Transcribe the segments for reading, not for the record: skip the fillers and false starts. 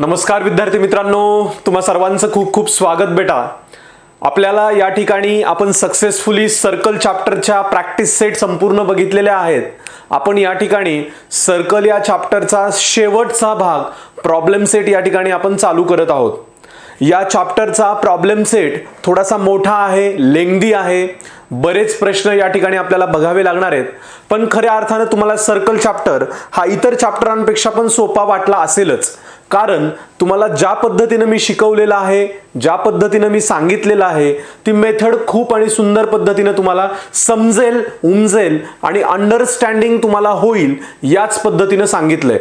नमस्कार विद्यार्थी मित्रांनो, तुम्हा सर्वांचं खूप खूप स्वागत बेटा. आपल्याला या ठिकाणी आपण सक्सेसफुली सर्कल चॅप्टरच्या प्रॅक्टिस सेट संपूर्ण बघितलेल्या आहेत. आपण या ठिकाणी सर्कल या चॅप्टरचा शेवटचा भाग प्रॉब्लेम सेट या ठिकाणी आपण चालू करत आहोत. या चॅप्टरचा प्रॉब्लेम सेट थोडासा मोठा आहे, लेंग्दी आहे. बरेच प्रश्न या ठिकाणी आपल्याला बघावे लागणार आहेत. पण खऱ्या अर्थाने तुम्हाला सर्कल चॅप्टर हा इतर चॅप्टरांपेक्षा पण सोपा वाटला असेलच, कारण तुम्हाला ज्या पद्धतीने मी शिकवलेलं आहे, ज्या पद्धतीने मी सांगितलेलं आहे, ती मेथड खूप आणि सुंदर पद्धतीने तुम्हाला समजेल, उमजेल आणि अंडरस्टँडिंग तुम्हाला होईल याच पद्धतीने सांगितलंय.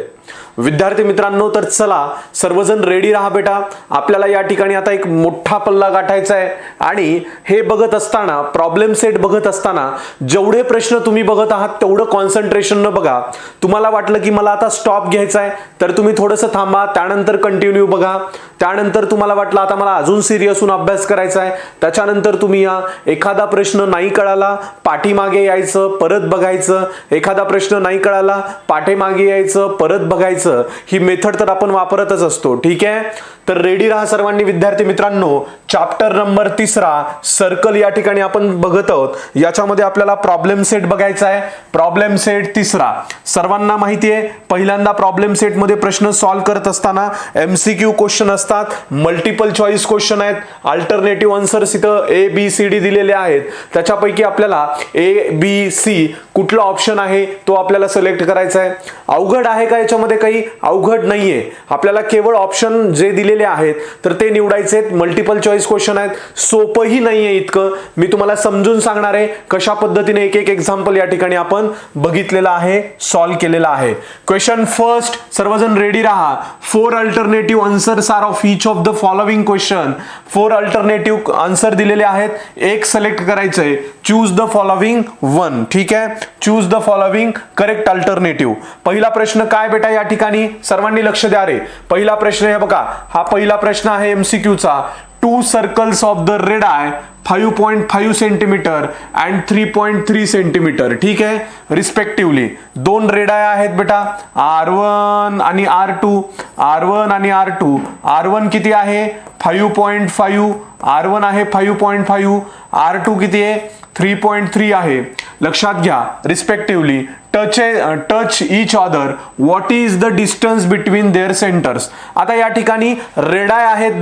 विद्यार्थी मित्रांनो, तर चला सर्वजण रेडी राहा बेटा. आपल्याला या ठिकाणी आता एक मोठा पल्ला गाठायचा आहे आणि हे बघत असताना, प्रॉब्लेम सेट बघत असताना जेवढे प्रश्न तुम्ही बघत आहात तेवढं कॉन्सन्ट्रेशन न बघा. तुम्हाला वाटलं की मला आता स्टॉप घ्यायचा आहे तर तुम्ही थोडंसं थांबा, त्यानंतर कंटिन्यू बघा. त्यानंतर तुम्हाला वाटलं आता मला अजून सिरियस होऊन अभ्यास करायचा आहे, त्याच्यानंतर तुम्ही या. एखादा प्रश्न नाही कळाला पाठीमागे यायचं, परत बघायचं. एखादा प्रश्न नाही कळाला पाठीमागे यायचं, परत बघायचं. ही मेथड तर आपण वापरतच असतो. ठीक आहे, तर रेडी राहा सर्वांनी विद्यार्थी मित्रांनो. चॅप्टर नंबर 3 सर्कल या ठिकाणी आपण बघत आहोत. याच्यामध्ये आपल्याला प्रॉब्लेम सेट बघायचा आहे. प्रॉब्लेम सेट 3 सर्वांना माहिती आहे. पहिल्यांदा प्रॉब्लेम सेट मध्ये प्रश्न सॉल्व्ह करत असताना MCQ क्वेश्चन असतात, मल्टिपल चॉईस क्वेश्चन आहेत, अल्टरनेटिव्ह आन्सर्स इथं ABCD दिलेले आहेत. त्याच्यापैकी आपल्याला ABC कुठला ऑप्शन आहे तो आपल्याला सिलेक्ट करायचा आहे. अवघड आहे का याच्यामध्ये? काही अवघड नाहीये. आपल्याला केवळ ऑप्शन जे दिलेले आहेत तर ते निवडायचे आहेत. मल्टिपल चॉईस क्वेश्चन आहेत, सोपंही नाहीये इतकं. मी तुम्हाला समजून सांगणार आहे कशा पद्धतीने एक एक एक्झाम्पल या ठिकाणी आपण बघितलेलं आहे, सॉल्व्ह केलेला आहे. क्वेश्चन फर्स्ट, सर्वजण रेडी राहा. 4 alternative answers are of each of the following question. 4 alternative answer दिलेले आहेत, एक सिलेक्ट करायचंय. Choose the following 1. ठीक आहे, choose the following correct alternative. पहिला प्रश्न काय बेटा या ठिकाणी? सर्वांनी लक्ष द्या रे. पहिला प्रश्न आहे बघा, हा पहिला प्रश्न आहे MCQ चा. 2 circles of the red I 5.5 centimetre and 3.3 centimetre. ठीक आहे, रिस्पेक्टिव्हली 2 रेड आय आहेत बेटा, R1 आणि R2. R1 आणि R2. R1 किती आहे? 5.5. R1 आहे 5.5. R2 किती आहे? 3.3 आहे. लक्षात घ्या, respectively touch each other. What is the distance between their centres. आता या ठिकाणी रेड आय आहेत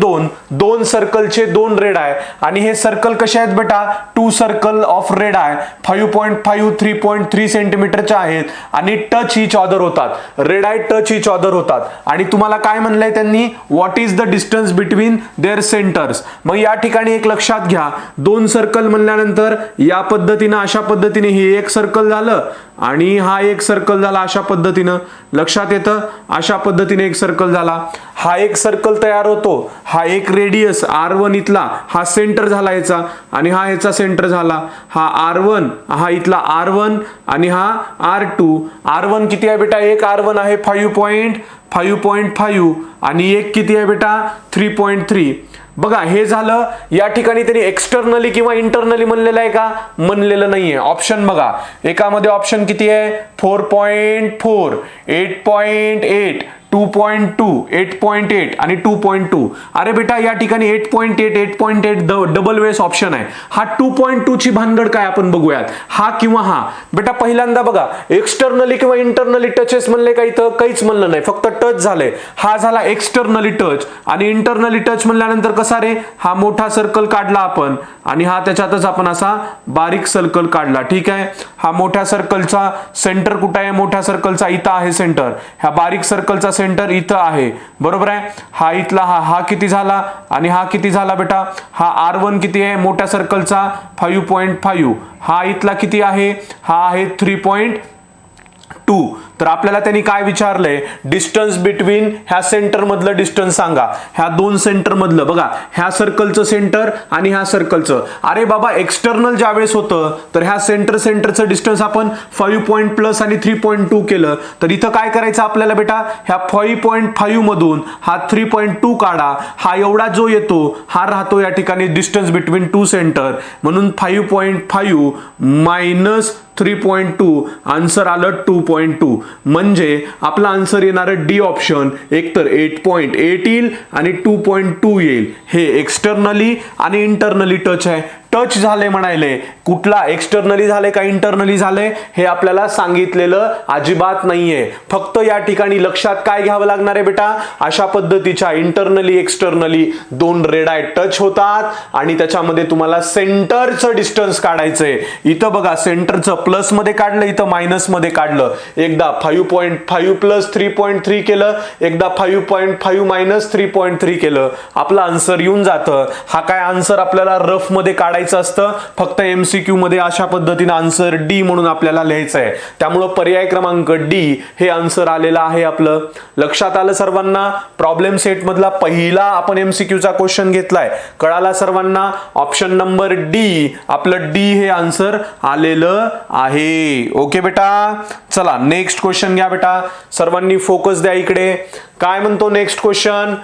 दोन सर्कलचे 2 रेड आय, आणि हे सर्कल कसे आहेत बेटा? 2 सर्कल ऑफ रेड आय 5.5 3.3 सेंटीमीटरचे आहेत आणि टच ईच अदर होतात. Radii touch each other होतात. आणि तुम्हाला काय म्हणलंय त्यांनी? What is the distance between their centres. मग या ठिकाणी एक लक्षात घ्या, 2 सर्कल म्हणल्यानंतर या पद्धतीनं, अशा पद्धतीने हे एक सर्कल झालं आणि हा एक सर्कल झाला. अशा पद्धतीनं लक्षात येतं, अशा पद्धतीने एक सर्कल झाला. हा एक सर्कल तयार होतो. हा एक रेडियस R1 इथला, हा सेंटर झाला याचा, आणि हा याचा सेंटर झाला. हा R1, हा इथला R1 आणि हा R2. R1 किती आहे बेटा? एक R1 आहे 5.5 आणि एक किती आहे बेटा? 3.3. बघा, हे झालं. या ठिकाणी त्यांनी एक्सटर्नली किंवा इंटरनली म्हणलेलं आहे का? म्हणलेलं नाहीये. ऑप्शन बघा, एकामध्ये ऑप्शन किती आहे? 4.4, 8.8, 2.2, 8.8 आणि 2.2. अरे बेटा, या ठिकाणी 8.8 डबल वेळेस ऑप्शन आहे. हा 2.2 ची भानगड काय आपण बघूयात. हा किंवा हा. बेटा पहिल्यांदा बघा, एक्सटर्नली किंवा इंटरनली टचेस म्हणले का? इथं काहीच म्हणलं नाही, फक्त टच झालंय. हा झाला एक्सटर्नली टच. आणि इंटरनली टच म्हणल्यानंतर कसा रे? हा मोठा सर्कल काढला आपण आणि हा त्याच्यातच आपण असा बारीक सर्कल काढला. ठीक आहे, हा मोठ्या सर्कलचा सेंटर कुठे आहे? मोठ्या सर्कलचा इथं आहे सेंटर. ह्या बारीक सर्कलचा सेंटर इथं आहे, बरोबर आहे. हा इथला हा किती झाला आणि हा किती झाला बेटा? हा R1 किती आहे मोठ्या सर्कलचा? 5.5. हा इथला किती आहे? हा आहे 3.2. तर आपल्याला त्यांनी काय विचारलंय? डिस्टन्स बिटवीन, ह्या सेंटर मधलं डिस्टन्स सांगा. ह्या 2 सेंटर मधलं बघा, ह्या सर्कलचं सेंटर आणि ह्या सर्कलचं. अरे बाबा, एक्सटर्नल ज्यावेळेस होतं तर ह्या सेंटरचं डिस्टन्स आपण 5 प्लस आणि 3.2 केलं. तर इथं काय करायचं आपल्याला बेटा? ह्या 5.5 मधून हा 3.2 काढा. हा एवढा जो येतो हा राहतो या ठिकाणी डिस्टन्स बिटवीन 2 सेंटर. म्हणून 5.5 मायनस 3.2 आन्सर आलं 2.2. म्हणजे आपला आन्सर येणार डी ऑप्शन. एकतर 8.8 येईल आणि 2.2 येईल. हे एक्सटर्नली आणि इंटरनली टच आहे. टच झाले म्हणायले, कुठला एक्सटर्नली झाले का इंटरनली झाले हे आपल्याला सांगितलेलं अजिबात नाहीये. फक्त या ठिकाणी लक्षात काय घ्यावं लागणार आहे बेटा, अशा पद्धतीच्या इंटरनली एक्सटर्नली दोन रेड आय टच होतात आणि त्याच्यामध्ये तुम्हाला सेंटरचं डिस्टन्स काढायचंय. इथं बघा सेंटरचं प्लस मध्ये काढलं, इथं मायनस मध्ये काढलं. एकदा 5.5 प्लस 3.3 केलं, एकदा 5.5 मायनस 3.3 केलं, आपला आन्सर येऊन जातं. हा काय आन्सर आपल्याला रफ मध्ये काढायचं असतं, फक्त एमसीक्यू मध्ये अशा पद्धतीने आन्सर डी म्हणून आपल्याला लिहायचं आहे. त्यामुळे पर्याय क्रमांक डी हे आन्सर आलेलं आहे आपलं. लक्षात आलं सर्वांना. प्रॉब्लेम सेट मधला पहिला आपण एमसीक्यू चा क्वेश्चन घेतलाय, कळाला सर्वांना. ऑप्शन नंबर डी, आपलं डी हे आन्सर आलेलं आहे. ओके बेटा, चला नेक्स्ट क्वेश्चन घ्या बेटा. सर्वांनी फोकस द्या इकडे. काय म्हणतो next question,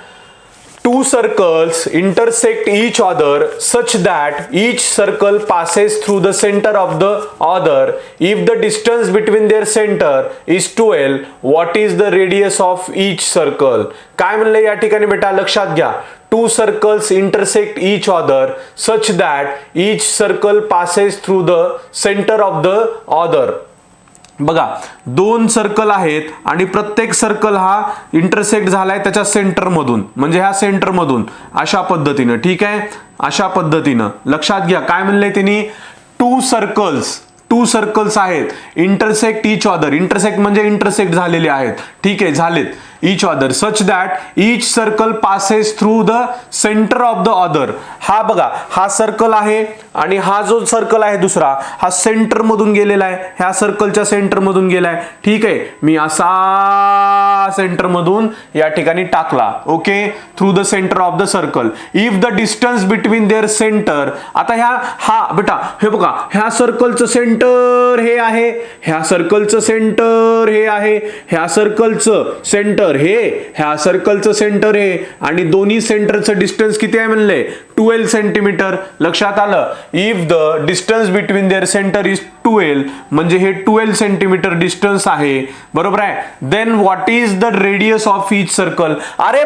two circles intersect each other such that each circle passes through the center of the other. If the distance between their center is 12, what is the radius of each circle? काय म्हणले या ठिकाणी बेटा, लक्षात घ्या. Two circles intersect each other such that each circle passes through the center of the other. बघा दोन circle आहेत आणि प्रत्येक सर्कल हा इंटरसेक्ट झालाय त्याच्या सेंटर मधून, म्हणजे ह्या सेंटर मधून अशा पद्धतीनं. ठीक आहे, अशा पद्धतीनं लक्षात घ्या. काय म्हणले त्यांनी, टू सर्कल्स आहेत, इंटरसेक्ट इच अदर. इंटरसेक्ट म्हणजे इंटरसेक्ट झालेले आहेत. ठीक आहे, झालेत each other such that each circle passes through the center of the other. हा बघा, हा सर्कल आहे आणि हा जो सर्कल आहे दुसरा, हा सेंटर मधून गेलेला आहे, ह्या सर्कलच्या सेंटर मधून गेलाय. ठीक आहे, मी असा सेंटर मधून या ठिकाणी टाकला. Okay, through the centre of the circle. If the distance between their centre, आता हा बेटा हे बघा, ह्या सर्कलचं सेंटर हे आहे, ह्या सर्कलचं सेंटर हे आहे, ह्या सर्कलचं सेंटर हे, ह्या सर्कलचं सेंटर हे, आणि दोन्ही सेंटरचं डिस्टन्स किती आहे म्हणले, 12 सेंटीमीटर. लक्षात आलं. If the distance between their centre is 12, म्हणजे हे 12 सेंटीमीटर डिस्टन्स आहे, बरोबर आहे. Then what is the radius of each circle. अरे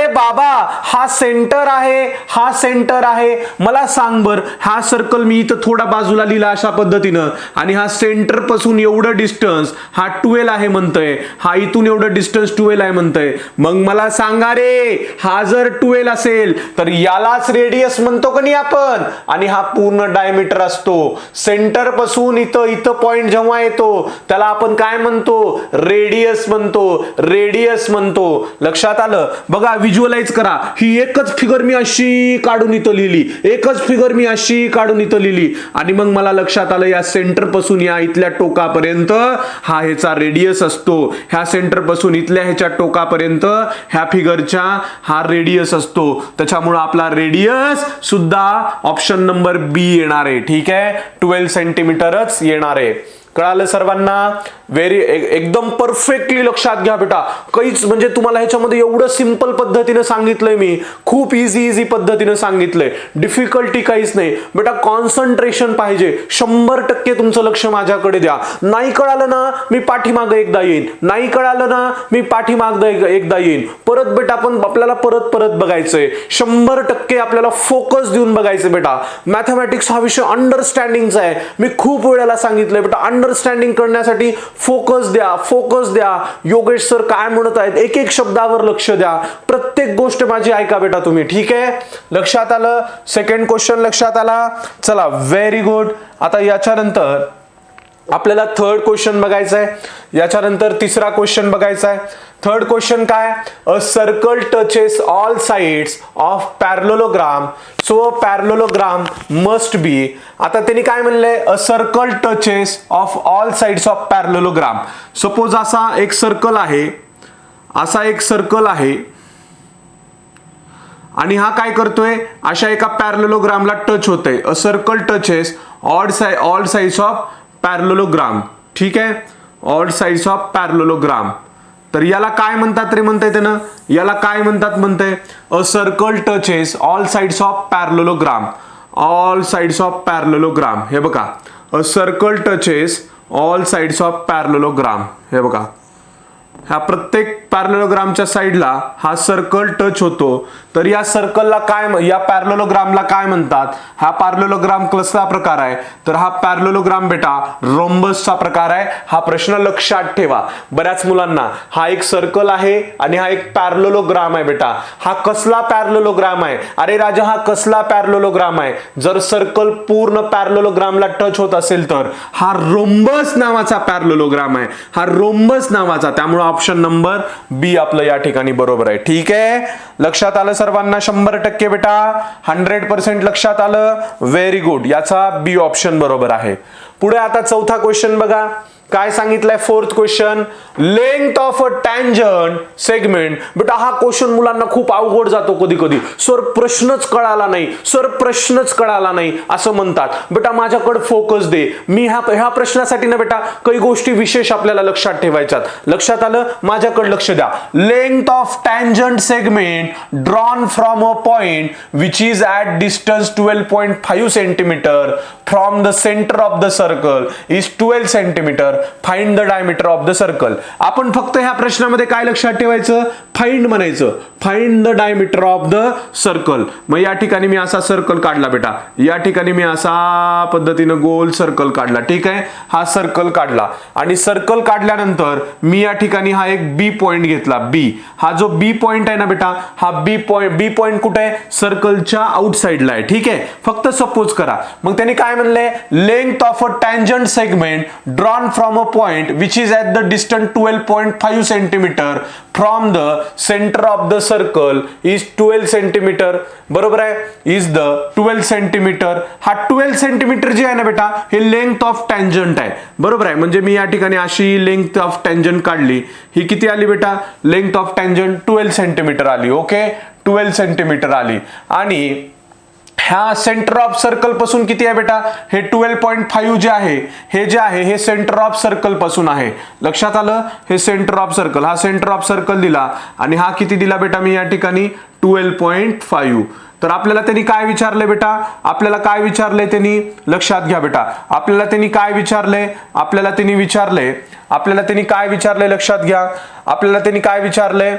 बाबा हा सेंटर आहे, हा सेंटर आहे. मला सांग बर, हा सर्कल मी इथं थोडा बाजूला लिहिला अशा पद्धतीनं, आणि हा सेंटर पासून एवढं डिस्टन्स हा 12 आहे म्हणतोय, हा इथून एवढं डिस्टन्स 12 आहे म्हणतोय. मग मला सांगा रे, हा जर 12 असेल तर यालाच रेडियस म्हणतो का नाही आपण, आणि हा पूर्ण डायमीटर असतो. सेंटर पासून इथं पॉइंट जेव्हा येतो त्याला आपण काय म्हणतो, रेडियस म्हणतो. लक्षात आलं. बघा व्हिज्युअलाइज करा. ही एकच फिगर मी अशी काढून इथं लिहिली, एकच फिगर मी अशी काढून इथं लिहिली, आणि मग मला लक्षात आलं या सेंटर पासून या इथल्या टोकापर्यंत हा ह्याचा रेडियस असतो. ह्या सेंटर पासून इथल्या ह्याच्या टोकापर्यंत ह्या फिगरच्या हा रेडियस असतो. त्याच्यामुळे आपला रेडियस सुद्धा ऑप्शन नंबर बी येणार आहे. ठीक आहे, 12 सेंटीमीटरच येणार आहे. कळालं सर्वांना. एकदम परफेक्टली लक्षात घ्या बेटा. काहीच म्हणजे तुम्हाला ह्याच्यामध्ये एवढं सिंपल पद्धतीने सांगितलंय मी, खूप इझी पद्धतीने सांगितलंय, डिफिकल्टी काहीच नाही बेटा. कॉन्सन्ट्रेशन पाहिजे, 100% तुमचं लक्ष माझ्याकडे द्या. नाही कळालं ना मी पाठीमागं एकदा येईन, नाही कळालं ना मी पाठीमागं एकदा येईन. परत बेटा आपण आपल्याला परत बघायचंय. 100% आपल्याला फोकस देऊन बघायचं बेटा. मॅथमॅटिक्स हा विषय अंडरस्टँडिंगचा आहे. मी खूप वेळेला सांगितलंय बेटा, अंडरस्टँडिंग करण्यासाठी फोकस द्या. योगेश सर काय म्हणत आहेत, एक शब्दावर लक्ष द्या. प्रत्येक गोष्ट माझी ऐका बेटा तुम्ही. ठीक आहे, लक्षात आलं. सेकंड क्वेश्चन लक्षात आला. चला, व्हेरी गुड. आता याच्यानंतर आपल्याला थर्ड क्वेश्चन बघायचा आहे, याच्यानंतर तिसरा क्वेश्चन बघायचा आहे. थर्ड क्वेश्चन काय, a circle touches all sides of parallelogram, so parallelogram must be. आता त्यांनी काय म्हणलंय, a circle touches of all sides of parallelogram. Suppose असा एक सर्कल आहे, आणि हा काय करतोय, अशा एका पॅरलोलोग्रामला टच होतंय. A circle touches all sides of parallelogram. ठीक आहे, ऑल साइड्स ऑफ पॅरलोलोग्राम. तर याला काय म्हणतात रे, म्हणताय त्यानं, याला काय म्हणताय, a circle touches all sides of parallelogram. All sides of parallelogram. हे बघा, a circle touches all sides of parallelogram. हे बघा, ह्या प्रत्येक पॅरलोग्रामच्या साईडला हा सर्कल टच होतो. तर या सर्कलला काय, या पॅरलोग्रामला काय म्हणतात? हा पॅरलोग्राम कसला प्रकार आहे? तर हा पॅरलोग्राम बेटा रोम्बसचा प्रकार आहे. हा प्रश्न लक्षात ठेवा. बऱ्याच मुलांना हा एक सर्कल आहे आणि हा एक पॅरलोग्राम आहे बेटा. हा कसला पॅरलोग्राम आहे? अरे राजा, हा कसला पॅरलोग्राम आहे? जर सर्कल पूर्ण पॅरलोग्रामला टच होत असेल तर हा रोम्बस नावाचा पॅरलोग्राम आहे. हा रोम्बस नावाचा. त्यामुळे ऑप्शन नंबर बी आपलं या ठिकाणी बरोबर आहे. ठीक आहे, लक्षात आलं सर्वांना? 100% बेटा, 100% लक्षात आलं. Very good. याचा बी ऑप्शन बरोबर आहे. पुढे आता चौथा क्वेश्चन बघा. काय सांगितलंय? Fourth question, length of a tangent segment. बेटा हा क्वेश्चन मुलांना खूप अवघड जातो कधी कधी. सर प्रश्नच कळाला नाही, सर प्रश्नच कळाला नाही असं म्हणतात. बेटा माझ्याकडे फोकस दे. मी ह्या प्रश्नासाठी ना बेटा काही गोष्टी विशेष आपल्याला लक्षात ठेवायच्यात. लक्षात आलं? माझ्याकडे लक्ष द्या. Length of tangent segment drawn from a point which is at distance 12.5 centimetre from the centre of the circle is 12 centimetre. Find the diameter of the circle. आपण फक्त ह्या प्रश्नामध्ये काय लक्षात ठेवायचं? फाइंड म्हणायचं. Find the diameter of the circle. मग या ठिकाणी मी असा सर्कल काढला बेटा. या ठिकाणी मी असा पद्धतीनं गोल सर्कल काढला. ठीक आहे, हा सर्कल काढला आणि सर्कल काढल्यानंतर मी या ठिकाणी हा एक बी पॉइंट घेतला. बी, हा जो बी पॉइंट आहे ना बेटा, हा बी पॉइंट कुठे आहे? सर्कलच्या आउटसाइडला आहे. ठीक आहे, फक्त सपोज करा. मग त्यांनी काय म्हणले? Length of a tangent segment drawn from a point which is at the distance 12.5 centimetre from the centre of the circle is 12 centimetre. बरोबर आहे, इज द 12 सेंटीमीटर. हा 12 सेंटीमीटर जे आहे ना बेटा, हे लेंथ ऑफ टँजंट आहे. बरोबर आहे, म्हणजे मी या ठिकाणी अशी लेंथ ऑफ टँजंट काढली. ही किती आली बेटा? लेंथ ऑफ टँजंट 12 सेंटीमीटर आली. ओके, 12 सेंटीमीटर आली. आणि ह्या सेंटर ऑफ सर्कल पासून किती आहे बेटा? हे 12.5 जे आहे, हे जे आहे हे सेंटर ऑफ सर्कल पासून आहे. लक्षात आलं? हे सेंटर ऑफ सर्कल, हा सेंटर ऑफ सर्कल दिला आणि हा किती दिला बेटा मी या ठिकाणी? 12.5. तर आपल्याला त्यांनी काय विचारले बेटा? आपल्याला काय विचारले त्यांनी? लक्षात घ्या बेटा. आपल्याला त्यांनी काय विचारले? आपल्याला त्यांनी काय विचारले? लक्षात घ्या. आपल्याला त्यांनी काय विचारले?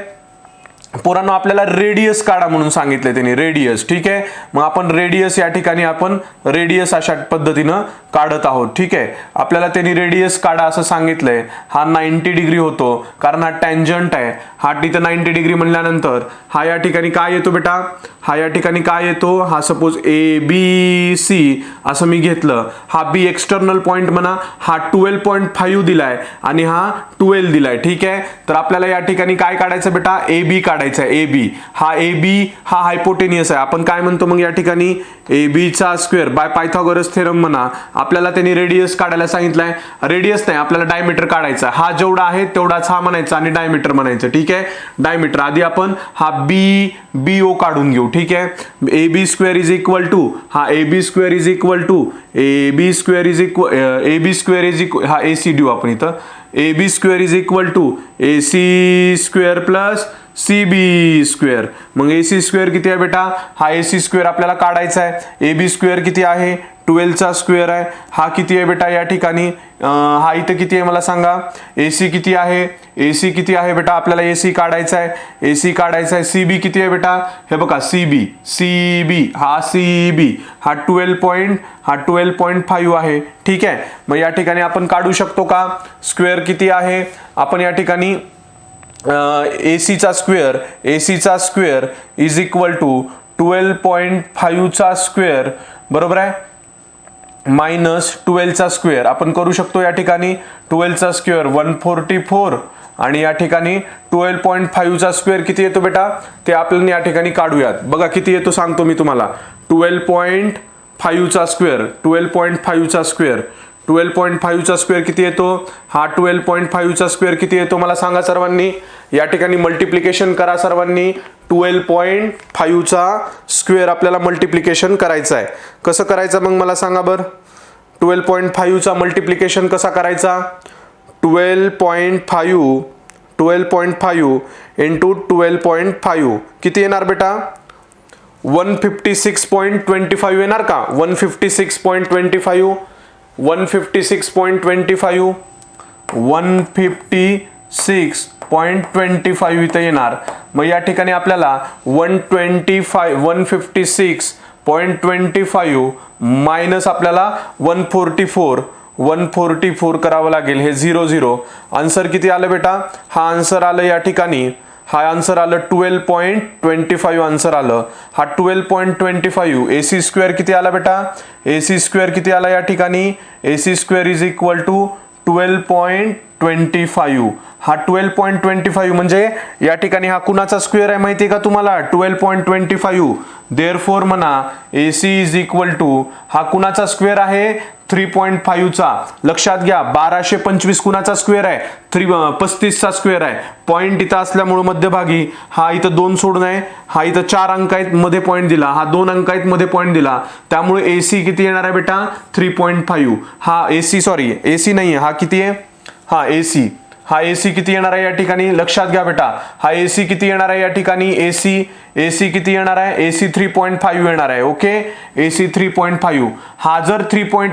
पोरांनो आपल्याला रेडियस काढा म्हणून सांगितले त्यांनी. रेडियस. ठीक आहे, मग आपण रेडियस या ठिकाणी आपण रेडियस अशा पद्धतीनं काढत आहोत. ठीक आहे, आपल्याला त्यांनी रेडियस काढा असं सांगितलंय. हा 90 डिग्री होतो कारण हा टँजंट आहे. हा तिथं 90 डिग्री म्हणल्यानंतर हा या ठिकाणी काय येतो बेटा? हा या ठिकाणी काय येतो? हा सपोज ए बी सी असं मी घेतलं. हा बी एक्सटर्नल पॉइंट म्हणा. हा 12.5 दिलाय आणि हा 12 दिलाय. ठीक आहे, तर आपल्याला या ठिकाणी काय काढायचं बेटा? ए बी काढायचा आहे. ए बी, हा ए बी हा हायपोटेनियस आहे. आपण काय म्हणतो मग या ठिकाणी? ए बी चा स्क्वेअर बाय पायथागोरस थेरम म्हणा. आपल्याला त्यांनी रेडियस काढायला सांगितलंय. रेडियस नाही, आपल्याला डायमीटर काढायचा. हा जेवढा आहे तेवढाच हा म्हणायचा आणि डायमीटर म्हणायचं. ठीक आहे, डायमीटर. आधी आपण हा बी ओ काढून घेऊ. ठीक आहे, A B square is equal to, हा A B square is equal to हा ए सी देऊ आपण इथं. A B square is equal to A C square plus C B square. मग ए सी स्क्वेअर किती आहे बेटा? हा ए सी स्क्वेअर आपल्याला काढायचा आहे. ए बी स्क्वेअर किती आहे? 12 चा स्क्वेअर आहे. हा किती आहे बेटा या ठिकाणी? हा इथं किती आहे मला सांगा? ए सी किती आहे? ए सी किती आहे बेटा? आपल्याला ए सी काढायचा आहे. ए सी काढायचा आहे. सी बी किती आहे बेटा? हे बघा सी बी हा 12.5 आहे. ठीक आहे, मग या ठिकाणी आपण काढू शकतो का? स्क्वेअर किती आहे? आपण या ठिकाणी ए सी चा स्क्वेअर इज इक्वल टू 12.5 चा स्क्वेअर. बरोबर आहे, मायनस 12 चा स्क्वेअर आपण करू शकतो. या ठिकाणी 12 चा स्क्वेअर 144 आणि या ठिकाणी 12.5 चा स्क्वेअर किती येतो बेटा? ते आपल्याला या ठिकाणी काढूयात. बघा किती येतो सांगतो मी तुम्हाला. 12.5 चा स्क्वेअर किती येतो? हा 12.5 चा स्क्वेअर किती येतो मला सांगा सर्वांनी. या ठिकाणी मल्टिप्लिकेशन करा सर्वांनी. 12.5 चा स्क्वेअर आपल्याला मल्टिप्लिकेशन करायचं आहे. कसं करायचं मग मला सांगा बरं? 12.5 चा मल्टिप्लिकेशन कसा करायचा? 12.5 इंटू 12.5 किती येणार बेटा? 156.25 येणार का? 156.25. 156.25 156.25 इथे येणार. मग या ठिकाणी आपल्याला 156.25 मायनस आपल्याला 144 करावं लागेल. हे 0 0 आन्सर किती आलं बेटा? हा आन्सर आलं या ठिकाणी, हा आन्सर आलं 12.25 आन्सर आलं. हा 12.25 AC स्क्वेअर किती आला बेटा? AC स्क्वेअर किती आला या ठिकाणी? AC square is equal to 12.25. हा 12.25 म्हणजे या ठिकाणी हा कुणाचा स्क्वेअर आहे माहिती आहे का तुम्हाला? 12.25. देअरफॉर म्हणा AC इज इक्वल टू हा कुणाचा स्क्वेअर आहे? 3.5 चा. लक्षात घ्या 1225 कुणाचा स्क्वेअर आहे? 35 चा स्क्वेअर आहे. पॉइंट इथं असल्यामुळे मध्यभागी हा इथं 2 सोडून आहे, हा इथं 4 अंक आहेत मध्ये पॉइंट दिला, हा 2 अंक आहेत मध्ये पॉइंट दिला, त्यामुळे AC किती येणार आहे बेटा? 3.5. हा AC सॉरी AC नाही आहे, हा किती आहे? हा AC, हा AC किती येणार आहे या ठिकाणी? लक्षात घ्या बेटा, हा AC किती येणार आहे या ठिकाणी? AC किती येणार आहे? AC 3.5 येणार आहे. Okay, AC 3.5. हा जर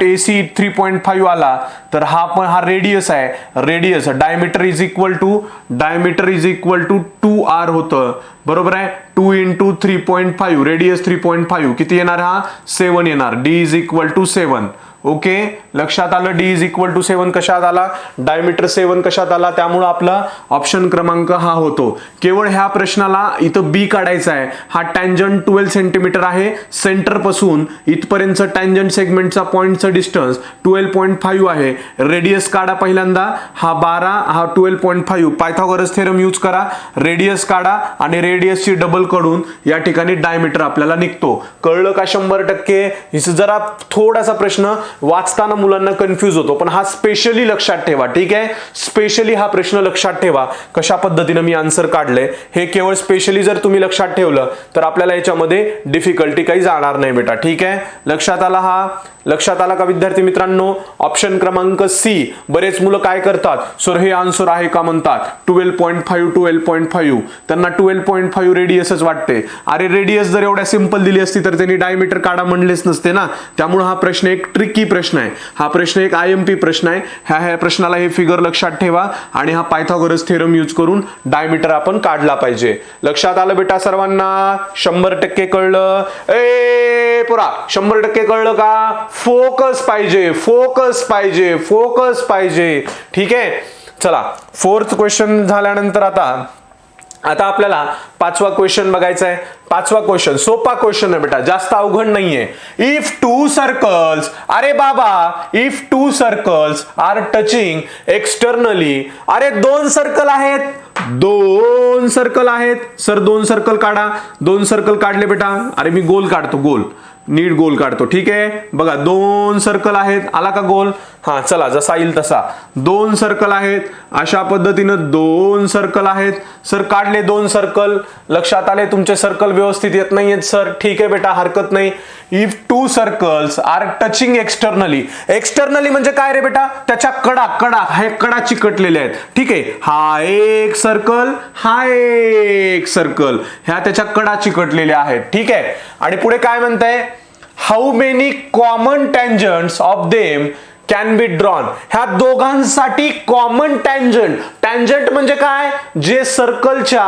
AC 3.5 आला तर हा पण हा रेडियस आहे. Radius diameter is equal to 2R होतं, बरोबर आहे. 2 × 3.5 रेडियस 3.5 किती येणार? हा 7 येणार. D is equal to 7. Okay, लक्षात आलं? D इज इक्वल टू 7 कशात आला? डायमीटर 7 कशात आला? त्यामुळे आपला ऑप्शन क्रमांक हा होतो. केवळ ह्या प्रश्नाला इथं B काढायचा आहे. हा टँजंट 12 सेंटीमीटर आहे. सेंटर पासून इथपर्यंत टँजंट सेगमेंटचा पॉइंटचं डिस्टन्स 12.5 आहे. रेडियस काढा पहिल्यांदा, हा 12, हा 12.5. पायथागोरस थेरम यूज करा, रेडियस काढा आणि रेडियसची डबल कडून या ठिकाणी डायमीटर आपल्याला निघतो. कळलं का? 100%. जरा थोडासा प्रश्न वाचताना मुलांना कन्फ्यूज होतो, पण हा स्पेशली लक्षात ठेवा. ठीक आहे, स्पेशली हा प्रश्न लक्षात ठेवा कशा पद्धतीने मी आन्सर काढले. हे केवळ स्पेशली जर तुम्ही लक्षात ठेवलं तर आपल्याला याच्यामध्ये डिफिकल्टी काही जाणार नाही बेटा. ठीक आहे, लक्षात आला? हा लक्षात आला का विद्यार्थी मित्रांनो? ऑप्शन क्रमांक C. बरेच मुलं काय करतात, सर हे आन्सर आहे का म्हणतात. 12.5 त्यांना 12.5 रेडियसच वाटते. अरे रेडियस जर एवढ्या सिंपल दिली असती तर त्यांनी डायमीटर काढा म्हणलेच नसते ना. त्यामुळे हा प्रश्न एक ट्रिकी प्रश्न आहे. हा प्रश्न एक IMP प्रश्न आहे. ह्या प्रश्नाला हे फिगर लक्षात ठेवा आणि हा पायथागोरस थेरम यूज करून डायमीटर आपण काढला पाहिजे. लक्षात आलं बेटा सर्वांना? 100% कळलं? पुरा 100% कळलं का? फोकस पाहिजे, फोकस पाहिजे, फोकस पाहिजे. ठीक आहे, चला 4th क्वेश्चन झाल्यानंतर आता आपल्याला 5वा क्वेश्चन बघायचा आहे. 5वा क्वेश्चन सोपा क्वेश्चन आहे बेटा, जास्त अवघड नाहीये. इफ 2 सर्कल्स, अरे बाबा, if 2 circles are touching externally, अरे 2 सर्कल आहेत, 2 सर्कल आहेत. सर 2 सर्कल काढा. 2 सर्कल काढले बेटा. अरे मी गोल काढतो, गोल नीट गोल काढतो. ठीक आहे, बघा 2 सर्कल आहेत. आला का गोल? हा चला, जसा येईल तसा. 2 सर्कल आहेत, अशा पद्धतीनं 2 सर्कल आहेत. सर काढले 2 सर्कल. लक्षात आले? तुमचे सर्कल व्यवस्थित येत नाहीयेत सर. ठीक आहे बेटा, हरकत नाही. If 2 circles are touching externally, externally म्हणजे काय रे बेटा? त्याच्या कडा हे कडा चिकटलेले आहेत. ठीक आहे, हा एक सर्कल, हा एक सर्कल, ह्या त्याच्या कडा चिकटलेल्या आहेत. ठीक आहे, आणि पुढे काय म्हणताय? How many common tangents of them can be drawn. ह्या दोघांसाठी कॉमन टँजंट, टँजंट म्हणजे काय? जे सर्कलच्या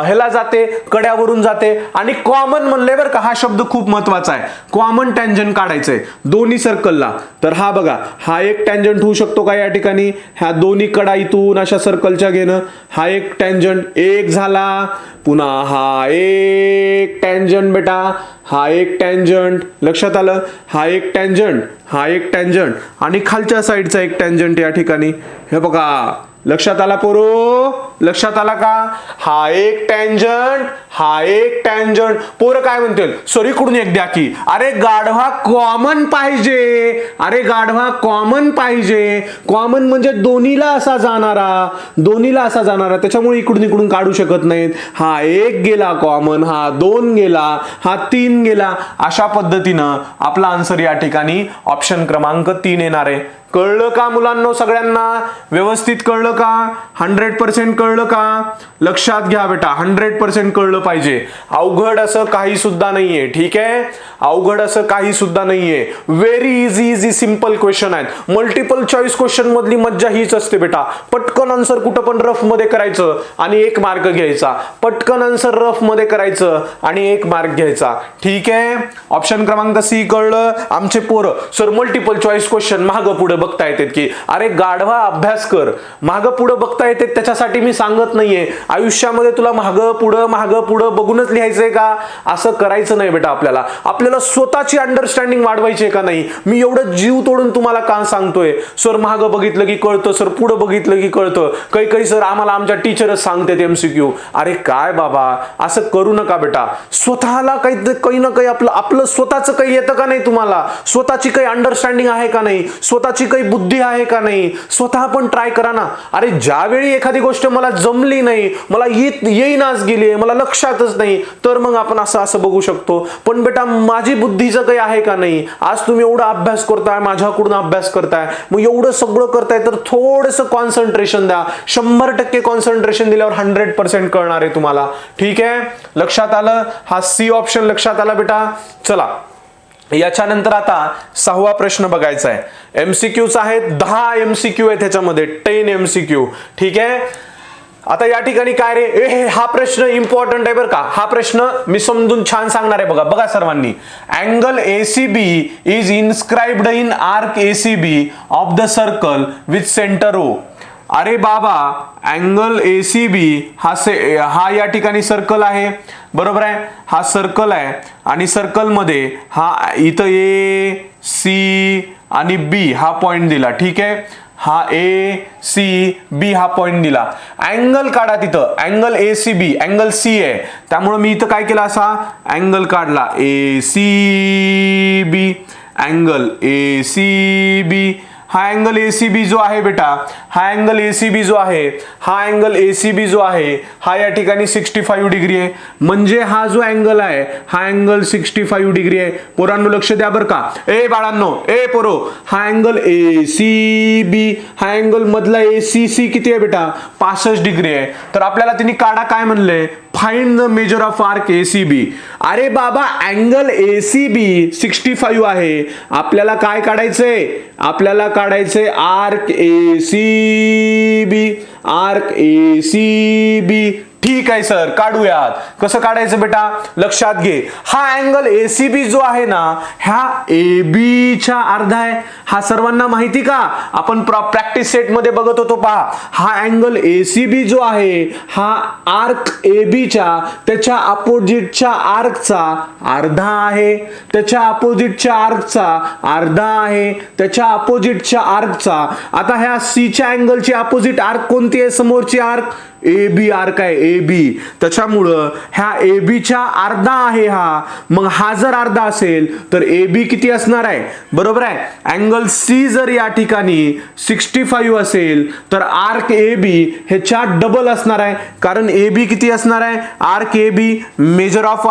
ह्याला जाते, कड्यावरून जाते. आणि कॉमन म्हणले बरं का, हा शब्द खूप महत्वाचा आहे. कॉमन टँजंट काढायचंय दोन्ही सर्कलला. तर हा बघा, हा एक टँजंट होऊ शकतो का या ठिकाणी? ह्या दोन्ही कडा इथून अशा सर्कलच्या घेणं, हा एक टँजंट एक झाला. पुन्हा हा एक टँजंट बेटा, हा एक टँजंट. लक्षात आलं? हा एक टँजंट, हा एक टँजंट आणि खालच्या साईडचा एक टँजंट या ठिकाणी. हे बघा, लक्षात आला पोरो? लक्षात आला का? हा एक टँजंट, हा एक टँजंट. पोरं काय म्हणतील? सर इकडून एक द्या की. अरे गाढवा कॉमन पाहिजे, अरे गाढवा कॉमन पाहिजे. कॉमन म्हणजे दोन्हीला असा जाणारा, दोन्हीला असा जाणारा, त्याच्यामुळे इकडून काढू शकत नाहीत. हा एक गेला कॉमन, हा 2 गेला, हा 3 गेला. अशा पद्धतीनं आपला आन्सर या ठिकाणी ऑप्शन क्रमांक 3 येणार आहे. कळलं का मुलांनो? सगळ्यांना व्यवस्थित कळलं कळलं का? 100% कळलं का? लक्षात घ्या बेटा, 100% कळलं पाहिजे. अवघड असं काही सुद्धा नाहीये. ठीक आहे, अवघड असं काही सुद्धा नाहीये. व्हेरी इझी सिंपल क्वेश्चन आहेत. मल्टिपल चॉईस क्वेश्चन मधली मज्जा हीच असते बेटा. पटकन आन्सर कुठं पण रफ मध्ये करायचं आणि 1 मार्क घ्यायचा. पटकन आन्सर रफ मध्ये करायचं आणि 1 मार्क घ्यायचा. ठीक आहे, ऑप्शन क्रमांक सी कळलं. आमचे पोरं सर मल्टिपल चॉईस क्वेश्चन मागं पुढे बघता येतात की, अरे गाढवा अभ्यास कर. मागं पुढे बघता येते त्याच्यासाठी मी सांगत नाहीये आयुष्यामध्ये तुला मागं पुढं बघूनच लिहायचंय का? असं करायचं नाही बेटा. आपल्याला स्वतःची अंडरस्टँडिंग वाढवायची आहे का नाही? मी एवढं जीव तोडून तुम्हाला का सांगतोय? सर मागं बघितलं की कळतं, सर पुढं बघितलं की कळतं, काही सर आम्हाला आमच्या टीचरच सांगतात MCQ. अरे काय बाबा, असं करू नका बेटा. स्वतःला काही ना काही आपलं स्वतःचं काही येतं का नाही तुम्हाला? स्वतःची काही अंडरस्टँडिंग आहे का नाही? स्वतःची काही बुद्धी आहे का नाही? स्वतः पण ट्राय करा ना. अरे ज्यावेळी एखादी गोष्ट मला जमली नाही, मला येईनाच गेली, मला लक्षातच नाही, तर मग आपण असं बघू शकतो. पण बेटा माझी बुद्धीचं काही आहे का नाही? आज तुम्ही एवढा अभ्यास करताय, माझ्याकडून अभ्यास करताय, मग एवढं सगळं करताय तर थोडंसं कॉन्सन्ट्रेशन द्या. 100% कॉन्सन्ट्रेशन दिल्यावर 100% कळणार आहे तुम्हाला. ठीक आहे, लक्षात आलं? हा सी ऑप्शन लक्षात आला बेटा. चला याच्यानंतर आता 6वा प्रश्न बघायचा आहे. MCQचा आहे. 10 MCQ आहे त्याच्यामध्ये, 10 MCQ. ठीक आहे, आता या ठिकाणी काय रे, हा प्रश्न इम्पॉर्टंट आहे बरं का. हा प्रश्न मी समजून छान सांगणार आहे. बघा सर्वांनी. Angle ACB is inscribed in arc ACB of the circle with centre O. अरे बाबा, अँगल ACB हा या ठिकाणी सर्कल आहे, बरोबर आहे. हा सर्कल आहे आणि सर्कल मध्ये हा इथं A C आणि B हा पॉइंट दिला. ठीक आहे, हा A C B हा पॉइंट दिला. अँगल काढा तिथं. अँगल ACB अँगल C आहे, त्यामुळे मी इथं काय केलं, असा अँगल काढला ACB. अँगल ACB, हा अँगल ACB जो आहे बेटा, हा अँगल ACB जो आहे, हा अँगल ACB जो आहे, हा या ठिकाणी 65 डिग्री आहे. म्हणजे हा जो अँगल आहे हा अँगल 65 डिग्री आहे. पोरांनो लक्ष द्या बरं का. ए बाळांनो, ए पोरो, हा अँगल ACB, हा अँगल मधला ACC किती आहे बेटा? 65 डिग्री आहे. तर आपल्याला तिने काढा काय म्हणले, find the measure of arc ACB. अरे बाबा, अँगल ACB 65 आहे. आपल्याला काय काढायचंय? आपल्याला काढायचंय आर्क ACB. Arc ACB. ठीक आहे सर, काढूयात. कसं काढायचं बेटा? लक्षात घे. हा अँगल ACB जो आहे ना, ह्या AB च्या अर्धा आहे. हा सर्वांना माहिती का? आपण प्रॅक्टिस सेट मध्ये बघत होतो पहा. हा अँगल ACB जो आहे हा आर्क AB च्या त्याच्या अपोजिटच्या आर्कचा अर्धा आहे. त्याच्या अपोजिटच्या आर्कचा अर्धा आहे. त्याच्या अपोजिटच्या आर्कचा. आता ह्या C च्या अँगलची अपोजिट आर्क कोणती आहे? समोरची आर्क AB आर्क आहे, AB. त्याच्यामुळं ह्या AB च्या अर्धा आहे हा. मग हा जर अर्धा असेल तर AB किती असणार आहे? बरोबर आहे. अँगल C जर या ठिकाणी 65 असेल तर आर्क AB ह्याच्या डबल असणार आहे. कारण AB किती असणार आहे? Arc AB, major of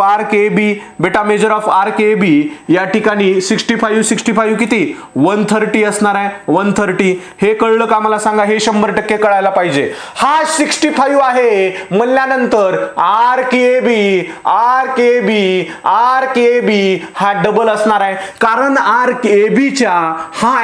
arc AB. बेटा मेजर ऑफ आर्क AB या ठिकाणी 65 किती? 130 असणार आहे. 130. हे कळलं का मला सांगा? हे 100% कळायला पाहिजे. हा 65 आहे म्हणल्यानंतर आर्क AB हा डबल असणार आहे. कारण आर्क AB च्या हा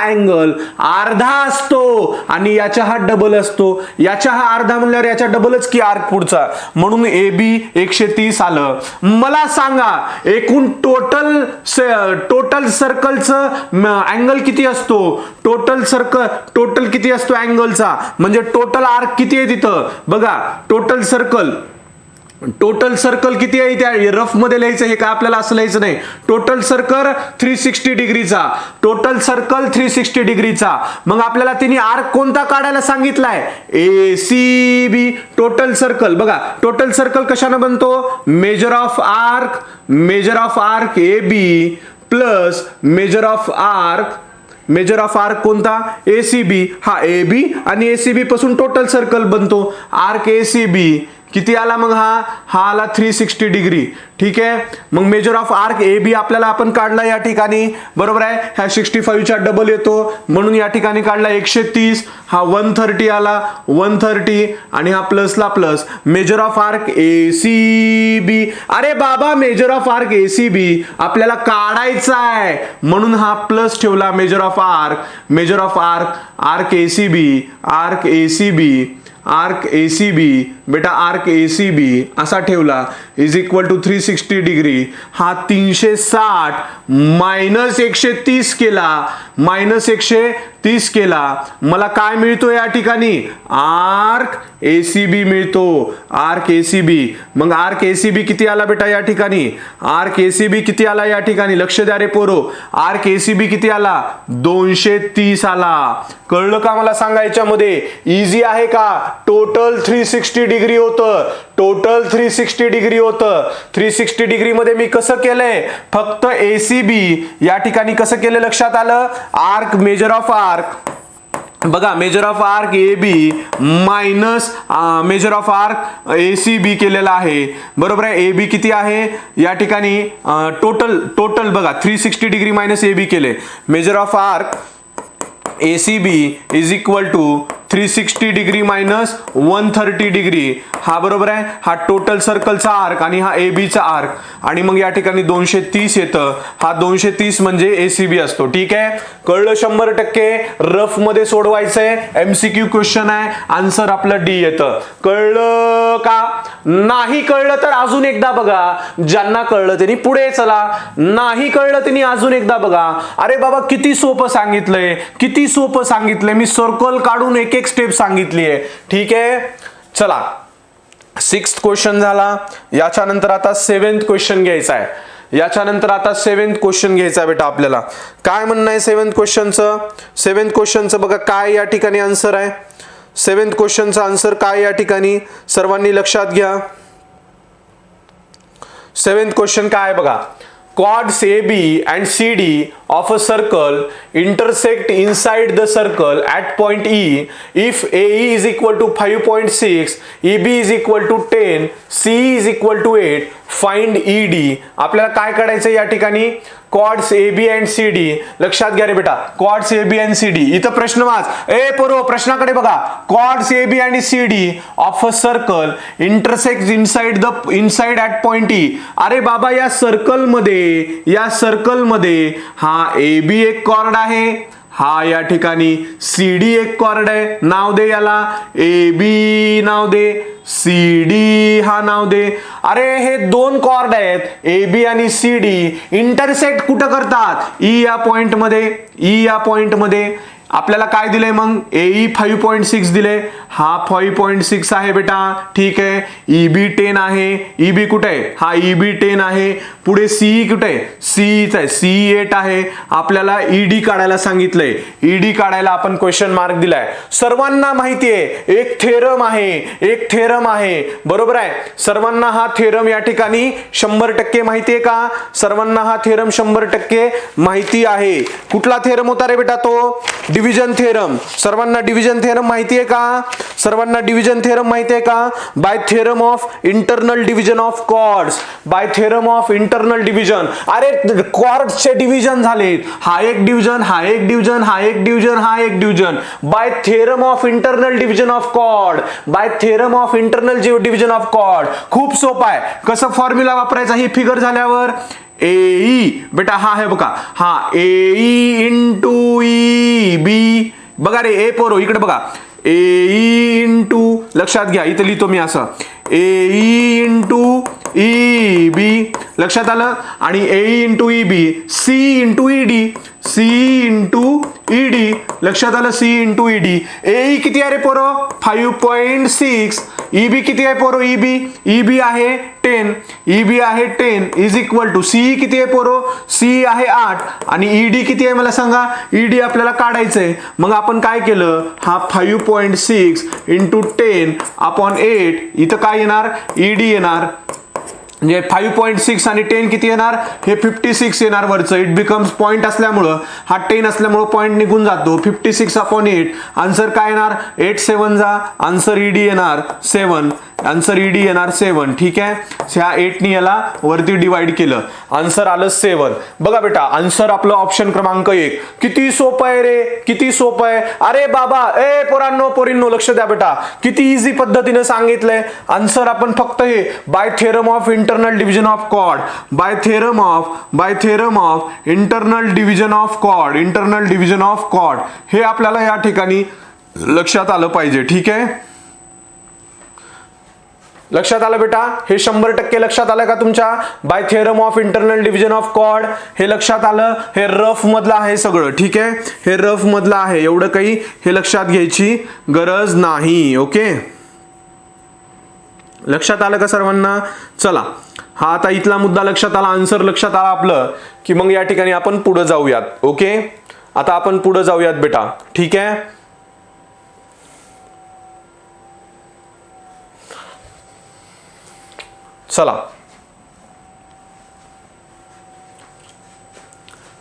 अँगल अर्धा असतो आणि याचा हा डबल असतो. याचा हा अर्धा म्हणल्यावर याचा डबलच की आर्क पुढचा, म्हणून AB 130 आलं. मला सांगा एकूण टोटल सर्कलचं अँगल किती असतो? टोटल किती असतो अँगलचा? म्हणजे टोटल आर्क किती आहे तिथं बघा. टोटल सर्कल किती आहे? त्या रफ मध्ये लिहायचं. हे काय आपल्याला असं लिहायचं नाही. टोटल सर्कल 360 डिग्रीचा. टोटल सर्कल 360 डिग्रीचा. मग आपल्याला तिने आर्क कोणता काढायला सांगितलाय? ACB. टोटल सर्कल बघा. टोटल सर्कल कशाने बनतो? Major of arc AB plus measure of arc कोणता? ACB. हा AB आणि ACB पासून टोटल सर्कल बनतो. आर्क ACB किती आला मग हा आला 360 डिग्री. ठीक आहे. मग measure of arc A B आपल्याला आपण काढला या ठिकाणी, बरोबर आहे. ह्या 65च्या डबल येतो म्हणून या ठिकाणी काढला 130. हा 130 आला 130 आणि हा प्लसला plus. Measure of arc A C B. अरे बाबा measure of arc A C B आपल्याला काढायचा आहे म्हणून हा प्लस ठेवला. Measure of arc A C B arc A C B बेटा आर्क ए सी बी असा ठेवला इज इक्वल टू 360 डिग्री. हा 360 मायनस 130 केला मला काय मिळतो या ठिकाणी आर्क ए सी बी मिळतो. Arc A C B. मग आर्क ए सी बी किती आला बेटा या ठिकाणी, आर्क ए सी बी किती आला या ठिकाणी, लक्ष द्या रे पोरो. आर्क ए सी बी किती आला 230 आला. कळलं का मला सांगायच्या मध्ये. इझी आहे का. टोटल 360 डिग्री होतं. 360 डिग्री मध्ये मी कसं केलंय, फक्त एसीबी या ठिकाणी कसं केलं लक्षात आलं. आर्क मेजर ऑफ आर्क बघा, measure of arc A B minus measure of arc A C B केलेला आहे, बरोबर आहे. ए बी किती आहे या ठिकाणी टोटल बघा 360 डिग्री मायनस ए बी केले. Measure of arc A C B is equal to 360 degree minus 130 degree. हा बरोबर आहे. हा टोटल सर्कलचा आर्क आणि हा ए बीचा आर्क आणि मग या ठिकाणी 230 येतं. हा 230 म्हणजे एसीबी असतो. ठीक आहे. कळलं 100%. रफ मध्ये सोडवायचंय. एमसीक्यू क्वेश्चन आहे. आन्सर आपलं डी येतं. कळलं का. नाही कळलं तर अजून एकदा बघा. ज्यांना कळलं त्यांनी पुढे चला. नाही कळलं त्यांनी अजून एकदा बघा. अरे बाबा किती सोपं सांगितलंय, मी सर्कल काढून एक स्टेप सांगितली आहे. ठीक आहे. चला 6th क्वेश्चन झाला. याच्यानंतर आता 7th क्वेश्चन घ्यायचा आहे. बेटा आपल्याला. काय म्हणणं आहे 7th क्वेश्चनचं बघा काय या ठिकाणी आन्सर आहे. 7th क्वेश्चनचा आन्सर काय या ठिकाणी सर्वांनी लक्षात घ्या. 7th क्वेश्चन काय बघा. Chords AB and CD of a circle intersect inside the circle at point E if AE is equal to 5.6, EB is equal to 10, CE is equal to 8. Find ED. आपल्याला काय काढायचं या ठिकाणी. Chords AB and CD. लक्षात घ्या रे बेटा. Chords AB and CD. इथं प्रश्न वाच. पोरो प्रश्नाकडे बघा. Chords AB and CD of a circle intersect inside at point E. अरे बाबा या सर्कल मध्ये हा AB एक कॉर्ड आहे, हा या ठिकाणी CD एक कॉर्ड आहे. नाव दे याला. AB नाव दे, CD हा नाव दे. अरे हे दोन कॉर्ड आहेत AB आणि CD. इंटरसेक्ट कुठं करतात. ई या पॉइंट मध्ये आपल्याला काय दिलंय मग AE 5.6 दिले. हा 5.6 आहे बेटा. ठीक आहे. EB 10 आहे. EB कुठे आहे. हा EB 10 आहे. पुढे CE कुठे आहे. CE आहे. CE 8 आहे. आपल्याला ED काढायला सांगितलंय. ED काढायला आपण क्वेश्चन मार्क दिलाय. सर्वांना माहितीये एक थेरम आहे, बरोबर आहे. सर्वांना हा थेरम या ठिकाणी 100% माहितीये का. सर्वांना हा थेरम 100% माहिती आहे. कुठला थेरम होता रे बेटा तो. Division theorem. सर्वांना डिव्हिजन थेरम माहितीये का. By theorem of internal division of chords. अरे कॉर्ड्सचे डिव्हिजन झाले. हा एक division. By theorem of internal division of chord. खूप सोपं आहे. कसं फॉर्म्युला वापरायचा ही फिगर झाल्यावर. AE बेटा हा आहे बघा. हा AE इंटू EB. बघा रे ए पोरो इकडे बघा. AE इंटू लक्षात घ्या. इथं लिहितो मी असं. AE इंटू EB लक्षात आलं. आणि AE into EB. CE into ED लक्षात आलं. CE into ED. AE किती आहे रे पोरो 5.6. EB किती आहे पोरो. EB आहे 10. इज इक्वल टू CE किती आहे पोरो. CE आहे 8 आणि ED किती आहे मला सांगा. ED आपल्याला काढायचंय. मग आपण काय केलं. हा 5.6 इंटू 10 अपॉन 8. इथं काय येणार ED येणार. म्हणजे 5.6 आणि 10 किती येणार. हे 56 येणार वरचं. इट बिकम्स पॉइंट असल्यामुळं हा 10 असल्यामुळं पॉइंट निघून जातो. 56 अपॉन 8 आन्सर काय येणार. 8 7 जा आन्सर ED येणार 7. आन्सर ईडी येणार 7. ठीक आहे, ह्या 8 ने याला वरती डिवाइड केलं, आन्सर आलं 7. बघा बेटा, आन्सर आपलं ऑप्शन क्रमांक 1. किती सोपं आहे रे, किती सोपं आहे. अरे बाबा, ए पोरांनो पोरींनो लक्ष द्या बेटा, किती इझी पद्धतीने सांगितलंय. आन्सर आपण फक्त हे by theorem of internal division of chord, by theorem of internal division of chord, internal division of chord, हे आपल्याला या ठिकाणी लक्षात आलं पाहिजे. ठीक आहे, लक्षात आलं बेटा, हे 100% लक्षात आलं का तुमच्या. By theorem of internal division of chord हे लक्षात आलं. हे रफ मधलं आहे सगळं. ठीक आहे, हे रफ मधलं आहे, एवढं काही हे लक्षात घ्यायची गरज नाही. ओके, लक्षात आलं का सर्वांना. चला, हा आता इथला मुद्दा लक्षात आला, आन्सर लक्षात आला आपलं, की मग या ठिकाणी आपण पुढे जाऊयात. ओके, आता आपण पुढे जाऊयात बेटा. ठीक आहे, चला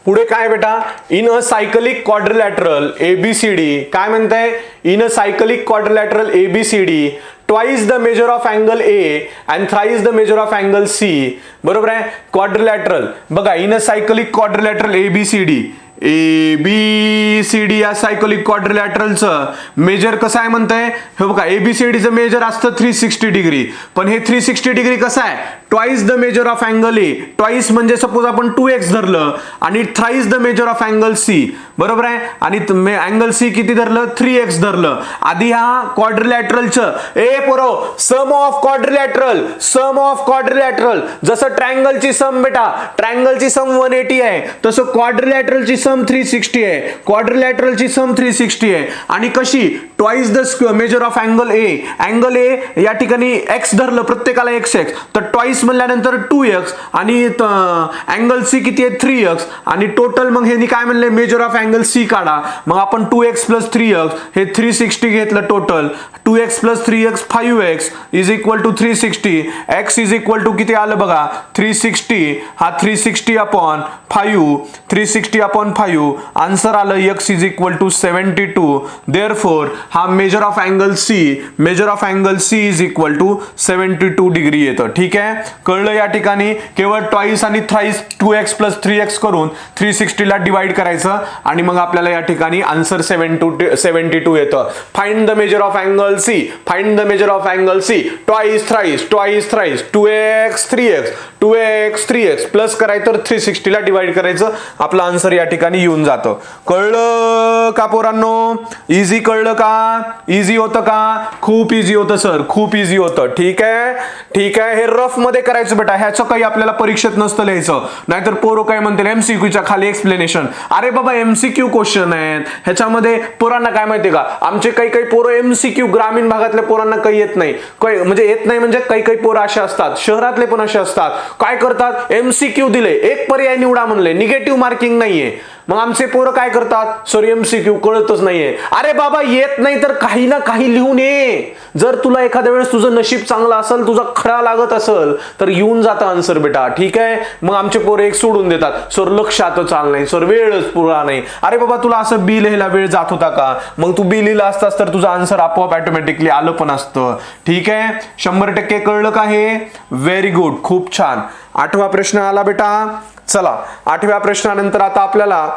पुढे काय बेटा. In a cyclic quadrilateral ABCD, काय म्हणताय. In a cyclic quadrilateral ABCD twice the measure of angle A and thrice the measure of angle C. बरोबर आहे, क्वाड्रिलॅटरल. बघा, in a cyclic quadrilateral ABCD, ABCD या सायकलिक क्वाड्रिलॅटरलचं measure कसं आहे म्हणताय. हे बघा, एबीसीडीचं मेजर असतं 360 डिग्री, पण हे 360 डिग्री कसं आहे. Twice the measure of angle A, twice म्हणजे सपोज आपण 2x धरलं, आणि thrice the measure of angle C. बरोबर आहे, आणि अँगल सी किती धरलं, 3x धरलं. आधी ह्या क्वाड्रिलॅटरलचं ए पोरो sum of quadrilateral, sum of quadrilateral, जसं ट्रायंगलची सम बेटा, ट्रायंगलची सम 180 आहे, तसं क्वाड्रिलॅटरलची सम 360 आहे, क्वाड्रिलॅटरलची सम 360 आहे. आणि कशी, twice the measure of angle A, angle A या ठिकाणी x धरलं, प्रत्येकाला x, तर ट्वाइस म्हणल्यानंतर 2x, आणि अँगल सी किती आहे 3x, आणि टोटल मग हे काय म्हणले, मेजर ऑफ अँगल सी काढा. मग आपण 2x प्लस 3x हे 360 घेतलं total. 2x plus 3x 5x is equal to 360. x is equal to किती आलं बघा, 360. हा 360 अपॉन 5, 360 अपॉन 5, आन्सर आलं x is equal to 72. Therefore हा measure of angle C, measure of angle C is equal to 72 degree येतं. ठीक आहे, कळलं. या ठिकाणी केवळ ट्वाइस आणि थ्राइस 2x प्लस 3x करून 360 ला डिवाइड करायचं, आणि मग आपल्याला या ठिकाणी आन्सर 72 येतं. Find the measure of angle C, find the measure of angle C. Twice thrice, twice thrice, 2x 3x, 2x 3x plus करायचं, तर 360 ला डिवाइड करायचं, आपलं आन्सर या ठिकाणी येऊन जातं. कळलं का पोरांनो, इझी कळलं का, इझी होतं का, खूप इझी होतं सर, खूप इझी होतं. ठीक आहे, ठीक आहे, हे रफ मध्ये करायचं बेटा, ह्याचं काही आपल्याला परीक्षेत नसतं लिहायचं, नाहीतर पोरं काय म्हणतील एमसीक्यूच्या खाली एक्सप्लेनेशन. अरे बाबा, एमसीक्यू क्वेश्चन आहेत, ह्याच्यामध्ये पोरांना काय माहितीये का, आमचे काही काही पोरं एमसीक्यू ग्रामीण भागातल्या पोरांना काही येत नाही, काही म्हणजे येत नाही म्हणजे काही काही पोरं असे असतात, शहरातले पण असे असतात, काय करतात, एमसीक्यू दिले, एक पर्याय निवडा म्हणले, निगेटिव्ह मार्किंग नाहीये, मग आमचे पोरं काय करतात, सर एमसीक्यू कळतच नाहीये. अरे बाबा, येत नाही तर काही ना काही लिहून ये. जर तुला एखाद्या वेळेस तुझं नशीब चांगलं असेल, तुझा खरा लागत असेल, तर येऊन जातं आन्सर बेटा. ठीक आहे, मग आमचे पोरं एक सोडून देतात, सर लक्षातच आलं नाही, सर वेळच पुरा नाही. अरे बाबा, तुला असं बी लिहायला वेळ जात होता का, मग तू बी लिहिला असतास तर तुझं आन्सर आपोआप ऑटोमॅटिकली आलं पण असतं. ठीक आहे, 100% कळलं का हे, व्हेरी गुड, खूप छान. 8वा प्रश्न आला बेटा. चला, 8व्या प्रश्नानंतर आता आपल्याला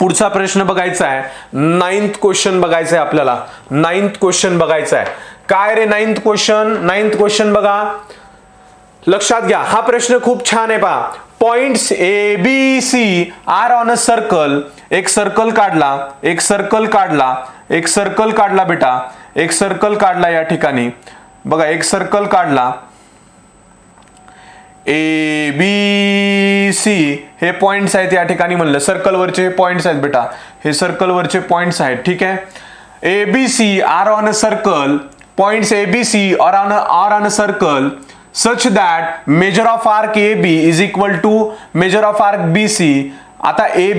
पुढचा प्रश्न बघायचा आहे, 9th क्वेश्चन बघायचा आहे आपल्याला. 9th क्वेश्चन बघायचा आहे. काय रे 9th क्वेश्चन, 9th क्वेश्चन बघा, लक्षात घ्या, हा प्रश्न खूप छान आहे पहा. Points A B C are on a circle. एक सर्कल काढला, एक सर्कल काढला, एक सर्कल काढला बेटा, एक सर्कल काढला. या ठिकाणी बघा, एक सर्कल काढला, ए बी सी हे पॉइंट्स आहेत. या ठिकाणी म्हणलं सर्कलवरचे पॉइंट्स आहेत बेटा, हे सर्कलवरचे पॉइंट्स आहेत. ठीक आहे, A B C are on a circle, points A B C are on a circle such that measure of arc A B is equal to measure of arc B C. आता A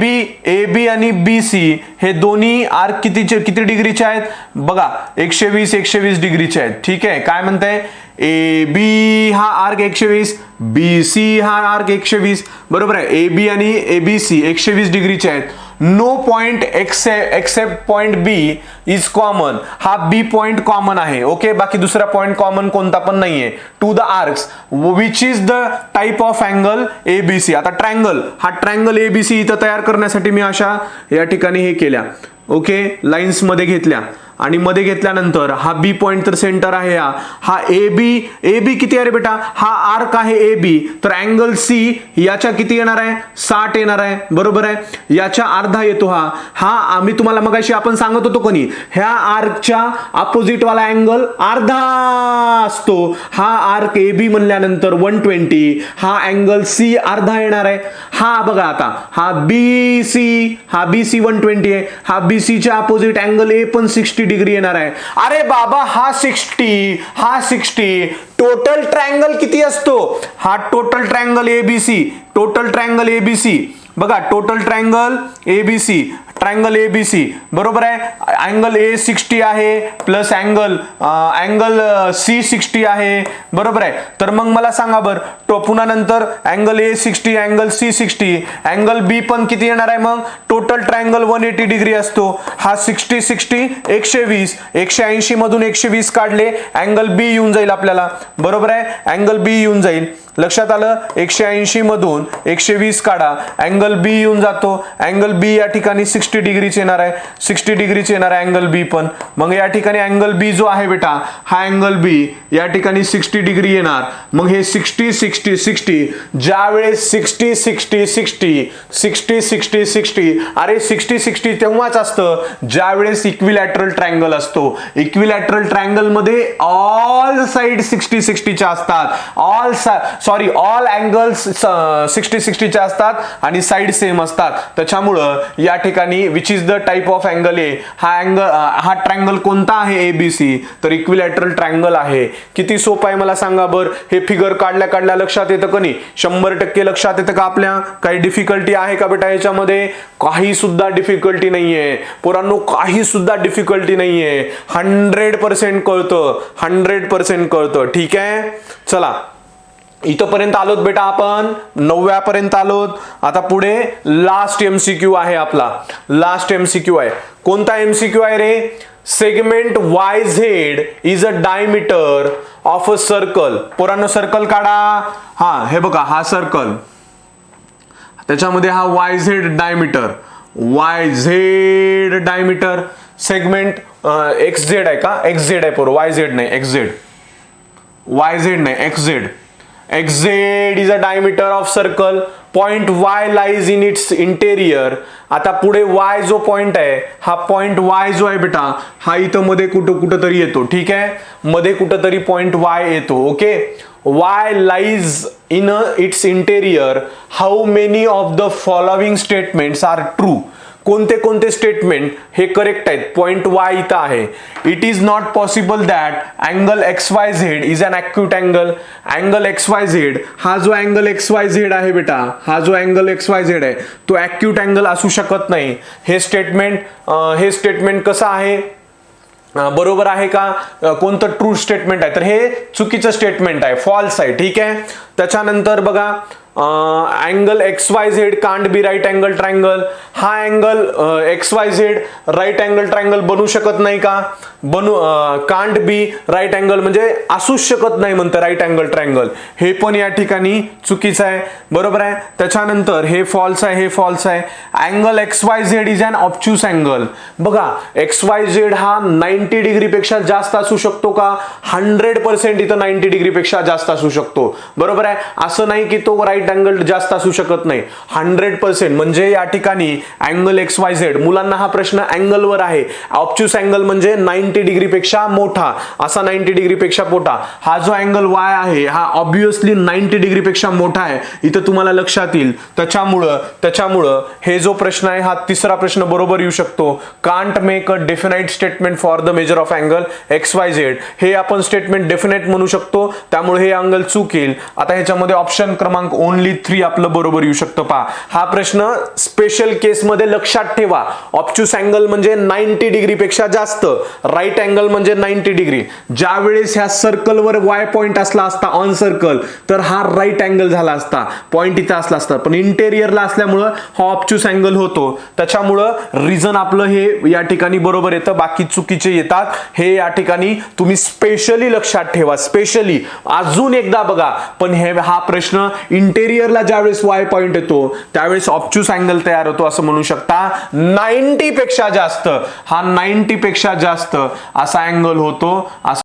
बी आणि B C हे दोन्ही arc किती डिग्रीचे आहेत बघा, 120 डिग्रीचे आहेत. ठीक आहे, काय म्हणताय, ए बी हा आर्क 120, बी सी हा आर्क 120, बरोबर आहे. ए बी आणि ए बी सी 120 डिग्रीचे आहेत. No point except point B is common, हा बी पॉइंट कॉमन आहे. ओके, बाकी दुसरा पॉइंट कॉमन कोणता पण नाहीये. To the arcs which is the type of angle ABC. आता ट्रायंगल, हा ट्रायंगल एबीसी इथं तयार करण्यासाठी मी अशा या ठिकाणी हे केल्या. ओके, लाईन्स मध्ये घेतल्या आणि मध्ये घेतल्यानंतर हा बी पॉइंट तर सेंटर आहे. हा ए बी किती आहे रे बेटा, हा आर्क आहे ए बी, तर अँगल सी याच्या किती येणार आहे, 60 येणार आहे. बरोबर आहे, याच्या अर्धा येतो. हा आम्ही तुम्हाला मगाशी आपण सांगत होतो कोणी, ह्या आर्कच्या अपोजिट वाला अँगल अर्धा असतो. हा आर्क ए बी म्हणल्यानंतर 120, हा अँगल सी अर्धा येणार आहे. हा बघा आता हा बी सी 120 आहे, हा बी सी च्या अपोजिट अँगल ए पण 60 डिग्री येणार आहे. अरे बाबा हा 60, टोटल ट्रायंगल किती असतो, हा टोटल ट्रायंगल एबीसी, बघा टोटल ट्रायंगल एबीसी बरोबर आहे. अँगल ए 60 आहे प्लस अँगल सी 60 आहे. बरोबर आहे, तर मग मला सांगा बरं पुन्हा नंतर angle A 60 angle C 60 angle B पण किती येणार आहे. मग टोटल ट्रायंगल 180 डिग्री असतो. हा 60 120 180 मधून 120 काढले, अँगल बी येऊन जाईल आपल्याला. बरोबर आहे, अँगल बी येऊन जाईल. लक्षात आलं, 180 मधून 120 काढा, अँगल बी येऊन जातो. अँगल बी या ठिकाणी 60 डिग्रीच येणार आहे, 60 डिग्रीच येणार आहे अँगल बी पण. मग या ठिकाणी अँगल बी जो आहे बेटा, हा अँगल बी या ठिकाणी 60 डिग्री येणार. मग हे 60 ज्या वेळेस 60 अरे 60 तेव्हाच असतं ज्या वेळेस इक्विलॅटरल ट्रायंगल असतो. इक्विलॅटरल ट्रायंगल मध्ये ऑल साइड 60 च्या असतात, ऑल अँगल्स 60 च्या असतात आणि साइड सेम असतात. त्याच्यामुळं या ठिकाणी which is the type of angle ए, हा ट्रायंगल कोणता आहे एबीसी, तर इक्विलॅटरल ट्रायंगल आहे. किती सोपं आहे मला सांगा बरं. हे फिगर काढल्या लक्षात येतं का नाही, 100% लक्षात येतं का आपल्या. काही डिफिकल्टी आहे का बेटा याच्यामध्ये, काही सुद्धा डिफिकल्टी नाहीये पोरांनो, काही सुद्धा डिफिकल्टी नाहीये. 100% कळतं, 100% कळतं. ठीक आहे, चला इथपर्यंत आलोत बेटा, आपण 9व्या पर्यंत आलोत. आता पुढे लास्ट एमसीक्यू आहे आपला. लास्ट एमसीक्यू आहे, कोणता एमसीक्यू आहे रे. Segment Y Z is a diameter of a circle. पोरांनो सर्कल काढा. हा हे बघा, हा सर्कल, त्याच्यामध्ये हा Y Z diameter, segment X Z आहे का, एक्स झेड आहे पोर, वाय झेड नाही, X Z. xz is a diameter of circle. Point y lies in its interior. आता पुढे y जो पॉइंट आहे, हा पॉइंट y जो आहे बेटा, हा इथं मध्ये कुठं तरी येतो. ठीक आहे, मध्ये कुठंतरी पॉइंट y येतो. Okay, y lies in its interior. How many of the following statements are true? कोणते कोणते स्टेटमेंट हे करेक्ट आहेत. पॉइंट y इथं आहे. It is not possible that angle XYZ is an acute angle. Angle XYZ, हा जो angle XYZ आहे बेटा, हा जो अँगल XYZ आहे तो ॲक्यूट अँगल असू शकत नाही. हे स्टेटमेंट कसं आहे, बरोबर आहे का, कोणतं ट्रू स्टेटमेंट आहे, तर हे चुकीचं स्टेटमेंट आहे, फॉल्स आहे. ठीक आहे, त्याच्यानंतर बघा angle XYZ can't be right angle triangle. हा angle XYZ right angle triangle बनू शकत नाही का, कांट बी राईट अँगल म्हणजे असूच शकत नाही म्हणतं राईट अँगल ट्रायंगल. हे पण या ठिकाणी चुकीचं आहे. बरोबर आहे, त्याच्यानंतर हे फॉल्स आहे. Angle XYZ is an obtuse angle. बघा XYZ हा 90 डिग्री पेक्षा जास्त असू शकतो का, 100% इथं 90 डिग्री पेक्षा जास्त असू शकतो. बरोबर आहे, असं नाही की तो राईट अँगल जास्त असू शकत नाही, 100%. म्हणजे या ठिकाणी अँगल XYZ, मुलांना हा प्रश्न अँगलवर आहे. ऑब्च्युस अँगल म्हणजे 90 डिग्री पेक्षा मोठा, असा 90 डिग्री पेक्षा मोठा. हा जो अँगल Y आहे हा ऑब्विसली 90 डिग्री पेक्षा मोठा आहे, इथं तुम्हाला लक्षात येईल. त्याच्यामुळं हे जो प्रश्न आहे हा तिसरा प्रश्न बरोबर येऊ शकतो. Can't make a definite statement for the measure of angle XYZ. हे आपण स्टेटमेंट डेफिनेट म्हणू शकतो, त्यामुळे हे अँगल चूक येईल. आता ह्याच्यामध्ये ऑप्शन क्रमांक ओनली 3 आपलं बरोबर येऊ शकतं. पहा हा प्रश्न स्पेशल केसमध्ये लक्षात ठेवा. ऑब्च्युस अँगल म्हणजे 90 डिग्री पेक्षा जास्त, राईट अँगल म्हणजे 90 डिग्री. ज्या वेळेस ह्या सर्कलवर वाय पॉइंट असला असता ऑन सर्कल तर हा राईट अँगल झाला असता, पॉइंट इथं असला असता. पण इंटेरियरला असल्यामुळं हा ऑब्च्युस अँगल होतो, त्याच्यामुळं रिझन आपलं हे या ठिकाणी बरोबर येतं, बाकी चुकीचे येतात. हे या ठिकाणी तुम्ही स्पेशली लक्षात ठेवा. स्पेशली अजून एकदा बघा. पण हा प्रश्न इंटेरियरला ज्यावेळेस वाय पॉइंट येतो त्यावेळेस ऑब्च्युस अँगल तयार होतो असं म्हणू शकता. 90 पेक्षा जास्त, हा 90 पेक्षा जास्त असा अँगल होतो असं